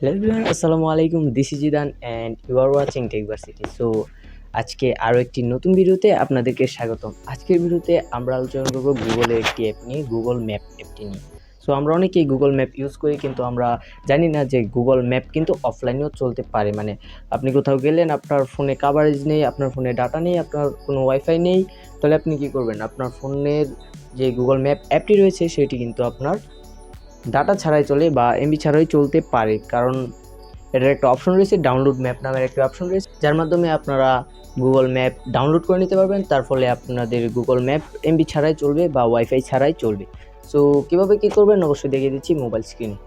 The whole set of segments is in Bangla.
হ্যালো এভরিওয়ান, আসসালামু আলাইকুম। This is Zidan and you are watching Techversity. So আজকে আরও একটি নতুন ভিডিওতে আপনাদেরকে স্বাগতম। আজকের ভিডিওতে আমরা আলোচনা করব গুগলের একটি অ্যাপ নিয়ে, গুগল ম্যাপ অ্যাপটি নিয়ে। সো আমরা অনেকেই গুগল ম্যাপ ইউজ করি, কিন্তু আমরা জানি না যে গুগল ম্যাপ কিন্তু অফলাইনেও চলতে পারে। মানে আপনি কোথাও গেলেন, আপনার ফোনে কাভারেজ নেই, আপনার ফোনে ডাটা নেই, আপনার কোনো ওয়াইফাই নেই, তাহলে আপনি কী করবেন? আপনার ফোনের যে গুগল ম্যাপ অ্যাপটি রয়েছে সেটি কিন্তু আপনার ডাটা ছাড়াই চলে বা এমবি ছাড়াই চলতে পারে, কারণ এটার একটা অপশন রয়েছে, ডাউনলোড ম্যাপ নামের একটা অপশন রয়েছে, যার মাধ্যমে আপনারা গুগল ম্যাপ ডাউনলোড করে নিতে পারবেন। তার ফলে আপনাদের গুগল ম্যাপ এমবি ছাড়াই চলবে বা ওয়াইফাই ছাড়াই চলবে। সো কীভাবে কী করবেন অবশ্যই দেখিয়ে দিচ্ছি মোবাইল স্ক্রিনে।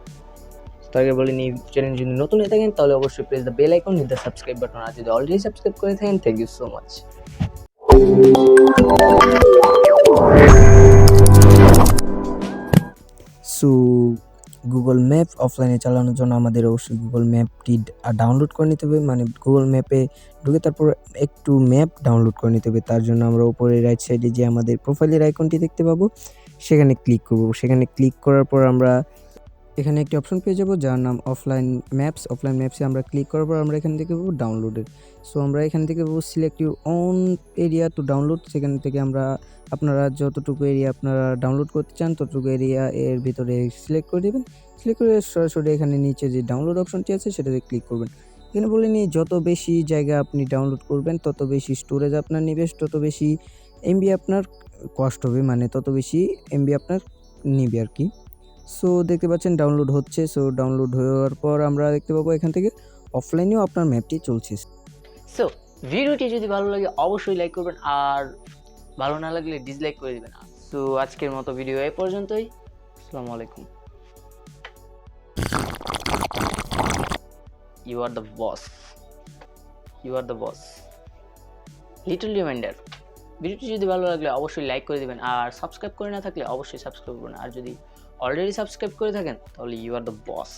তো আগে বলে নিই, চ্যানেল যদি নতুন হয়ে থাকেন তাহলে অবশ্যই press the bell icon, hit the subscribe button. আর যদি অলরেডি সাবস্ক্রাইব করে থাকেন, thank you so much. So Google map অফলাইনে চালানোর জন্য আমাদের অবশ্যই গুগল ম্যাপটি ডাউনলোড করে নিতে হবে। মানে গুগল ম্যাপে ঢুকে তারপর একটু ম্যাপ ডাউনলোড করে নিতে হবে। তার জন্য আমরা উপরে রাইট সাইডে যে আমাদের প্রোফাইলের আইকনটি দেখতে পাবো, সেখানে ক্লিক করব। সেখানে ক্লিক করার পর আমরা এখানে একটি অপশন পেয়ে যাব যার নাম অফলাইন ম্যাপস। অফলাইন ম্যাপসে আমরা ক্লিক করার পর আমরা এখান থেকে পাবো ডাউনলোডের। সো আমরা এখান থেকে পাবো select your on area to download. সেখান থেকে আমরা আপনারা যতটুকু এরিয়া আপনারা ডাউনলোড করতে চান ততটুকু এরিয়া এর ভিতরে সিলেক্ট করে দেবেন। সিলেক্ট করে সরাসরি এখানে নিচে যে ডাউনলোড অপশনটি আছে সেটাতে ক্লিক করবেন। এখানে বলে নিই, যত বেশি জায়গা আপনি ডাউনলোড করবেন তত বেশি স্টোরেজ আপনার নিবে, তত বেশি এমবি আপনার কষ্ট হবে, মানে তত বেশি এমবি আপনার নিবে আর কি। সো দেখতে পাচ্ছেন ডাউনলোড হচ্ছে। সো ডাউনলোড হওয়ার পর আমরা দেখতে পাবো এখান থেকে অফলাইনেও আপনার ম্যাপটি চলছে। সো ভিডিওটি যদি ভালো লাগে অবশ্যই লাইক করবেন, আর ভালো না লাগলে ডিসলাইক করে দেবেন। সো আজকের মতো ভিডিও এই পর্যন্তই। আসসালামু আলাইকুম। You are the boss, you are the boss. Little reminder, ভিডিওটি যদি ভালো লাগলে অবশ্যই লাইক করে দেবেন, আর সাবস্ক্রাইব করে না থাকলে অবশ্যই সাবস্ক্রাইব করবেন। আর যদি অলরেডি সাবস্ক্রাইব করে থাকেন তাহলে ইউ আর দ্য বস।